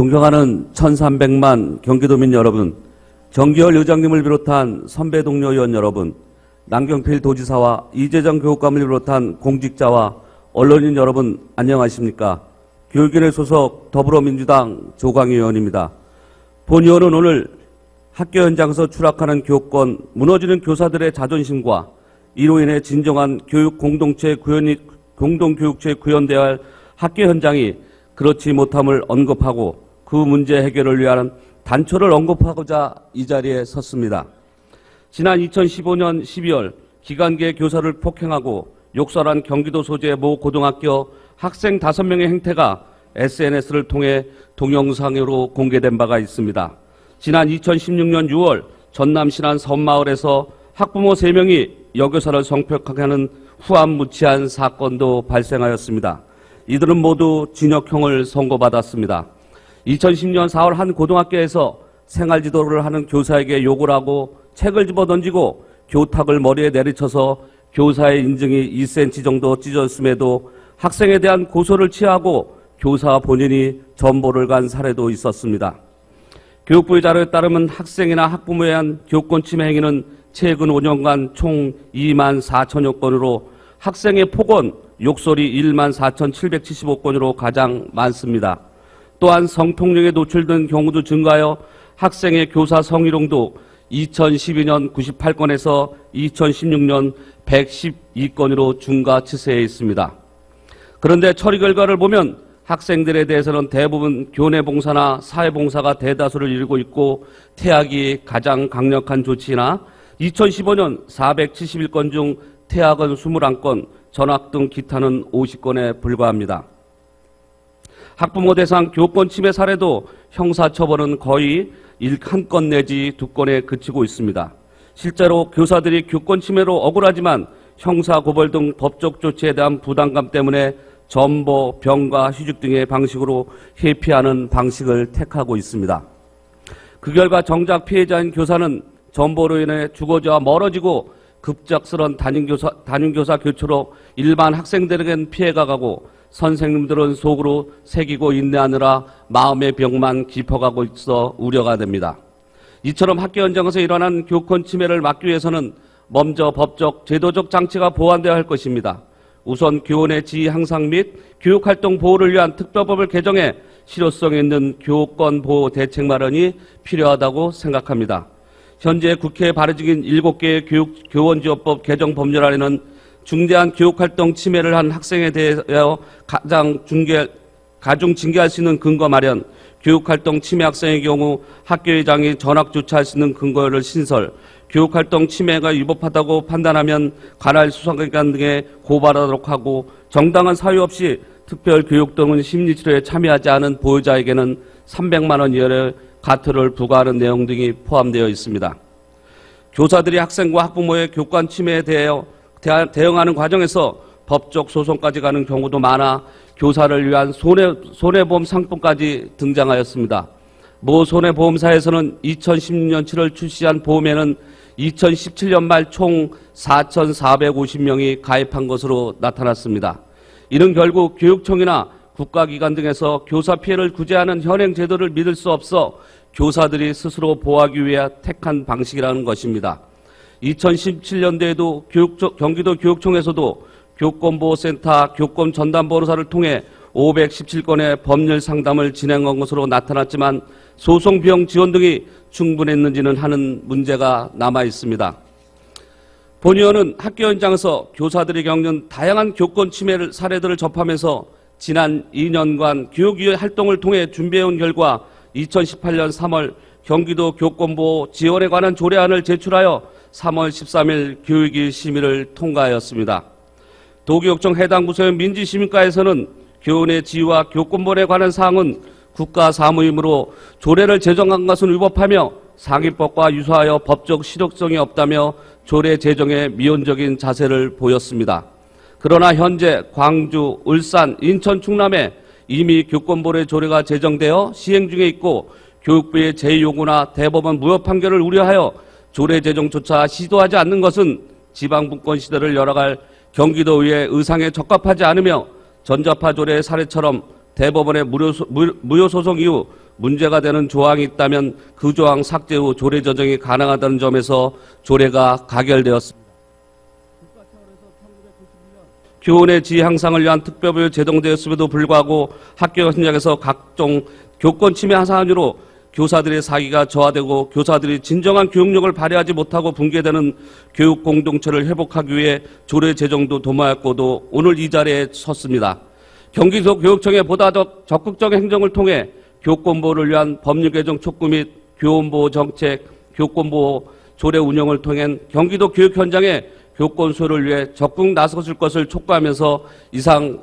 존경하는 1300만 경기도민 여러분, 정기열 의장님을 비롯한 선배 동료 의원 여러분, 남경필 도지사와 이재정 교육감을 비롯한 공직자와 언론인 여러분 안녕하십니까? 교육인의 소속 더불어민주당 조광희 의원입니다. 본 의원은 오늘 학교 현장에서 추락하는 교권, 무너지는 교사들의 자존심과 이로 인해 진정한 교육 공동교육체에 구현되어야 할 학교 현장이 그렇지 못함을 언급하고 그 문제 해결을 위한 단초를 언급하고자 이 자리에 섰습니다. 지난 2015년 12월 기간계 교사를 폭행하고 욕설한 경기도 소재의 모 고등학교 학생 5명의 행태가 SNS를 통해 동영상으로 공개된 바가 있습니다. 지난 2016년 6월 전남 신안 섬마을에서 학부모 3명이 여교사를 성폭행하는 후안무치한 사건도 발생하였습니다. 이들은 모두 징역형을 선고받았습니다. 2010년 4월 한 고등학교에서 생활지도를 하는 교사에게 욕을 하고 책을 집어던지고 교탁을 머리에 내리쳐서 교사의 인중이 2cm 정도 찢어졌음에도 학생에 대한 고소를 취하고 교사 본인이 전보를 간 사례도 있었습니다. 교육부의 자료에 따르면 학생이나 학부모에 의한 교권 침해 행위는 최근 5년간 총 2만 4천여 건으로 학생의 폭언, 욕설이 1만 4,775건으로 가장 많습니다. 또한 성폭력에 노출된 경우도 증가하여 학생의 교사 성희롱도 2012년 98건에서 2016년 112건으로 증가 추세에 있습니다. 그런데 처리 결과를 보면 학생들에 대해서는 대부분 교내봉사나 사회봉사가 대다수를 이루고 있고 퇴학이 가장 강력한 조치나 2015년 471건 중 퇴학은 21건, 전학 등 기타는 50건에 불과합니다. 학부모 대상 교권 침해 사례도 형사처벌은 거의 1건 내지 2건에 그치고 있습니다. 실제로 교사들이 교권 침해로 억울하지만 형사고발 등 법적 조치에 대한 부담감 때문에 전보, 병가, 휴직 등의 방식으로 회피하는 방식을 택하고 있습니다. 그 결과 정작 피해자인 교사는 전보로 인해 주거지와 멀어지고 급작스런 담임교사 교체로 일반 학생들에겐 피해가 가고 선생님들은 속으로 새기고 인내하느라 마음의 병만 깊어가고 있어 우려가 됩니다. 이처럼 학교 현장에서 일어난 교권 침해를 막기 위해서는 먼저 법적, 제도적 장치가 보완되어야 할 것입니다. 우선 교원의 지위 향상 및 교육활동 보호를 위한 특별법을 개정해 실효성 있는 교권 보호 대책 마련이 필요하다고 생각합니다. 현재 국회에 발의중인 7개의 교원지원법 개정 법률안에는 중대한 교육활동 침해를 한 학생에 대하여 가중 징계할 수 있는 근거 마련, 교육활동 침해 학생의 경우 학교회장이 전학 조치할 수 있는 근거를 신설, 교육활동 침해가 위법하다고 판단하면 관할 수사기관 등에 고발하도록 하고 정당한 사유 없이 특별교육 또는 심리치료에 참여하지 않은 보호자에게는 300만 원 이하의 과태료를 부과하는 내용 등이 포함되어 있습니다. 교사들이 학생과 학부모의 교권 침해에 대응하는 과정에서 법적 소송까지 가는 경우도 많아 교사를 위한 손해보험 상품까지 등장하였습니다. 모 손해보험사에서는 2016년 7월 출시한 보험에는 2017년 말 총 4,450명이 가입한 것으로 나타났습니다. 이는 결국 교육청이나 국가기관 등에서 교사 피해를 구제하는 현행 제도를 믿을 수 없어 교사들이 스스로 보호하기 위해 택한 방식이라는 것입니다. 2017년도에도 경기도 교육청에서도 교권보호센터 교권전담보호사를 통해 517건의 법률 상담을 진행한 것으로 나타났지만 소송 비용 지원 등이 충분했는지는 하는 문제가 남아 있습니다. 본 의원은 학교 현장에서 교사들이 겪는 다양한 교권 침해 사례들을 접하면서 지난 2년간 교육위의 활동을 통해 준비해온 결과 2018년 3월 경기도 교권보호 지원에 관한 조례안을 제출하여 3월 13일 교육위 심의를 통과하였습니다. 도교육청 해당 부서의 민지시민과에서는 교원의 지위와 교권보호에 관한 사항은 국가 사무이므로 조례를 제정한 것은 위법하며 상위법과 유사하여 법적 실효성이 없다며 조례 제정에 미온적인 자세를 보였습니다. 그러나 현재 광주, 울산, 인천, 충남에 이미 교권보호 조례가 제정되어 시행 중에 있고 교육부의 제2요구나 대법원 무효 판결을 우려하여 조례 제정조차 시도하지 않는 것은 지방분권 시대를 열어갈 경기도의회 의상에 적합하지 않으며 전자파 조례의 사례처럼 대법원의 무효 소송 이후 문제가 되는 조항이 있다면 그 조항 삭제 후 조례 조정이 가능하다는 점에서 조례가 가결되었습니다. 교원의 지위 향상을 위한 특별법이 제정되었음에도 불구하고 학교 현장에서 각종 교권 침해 사안으로 교사들의 사기가 저하되고 교사들이 진정한 교육력을 발휘하지 못하고 붕괴되는 교육 공동체를 회복하기 위해 조례 제정도 도모하였고도 오늘 이 자리에 섰습니다. 경기도 교육청의 보다 더 적극적인 행정을 통해 교권 보호를 위한 법률 개정 촉구 및 교원보호 정책, 교권보호 조례 운영을 통해 경기도 교육 현장의 교권 수호를 위해 적극 나서실 것을 촉구하면서 이상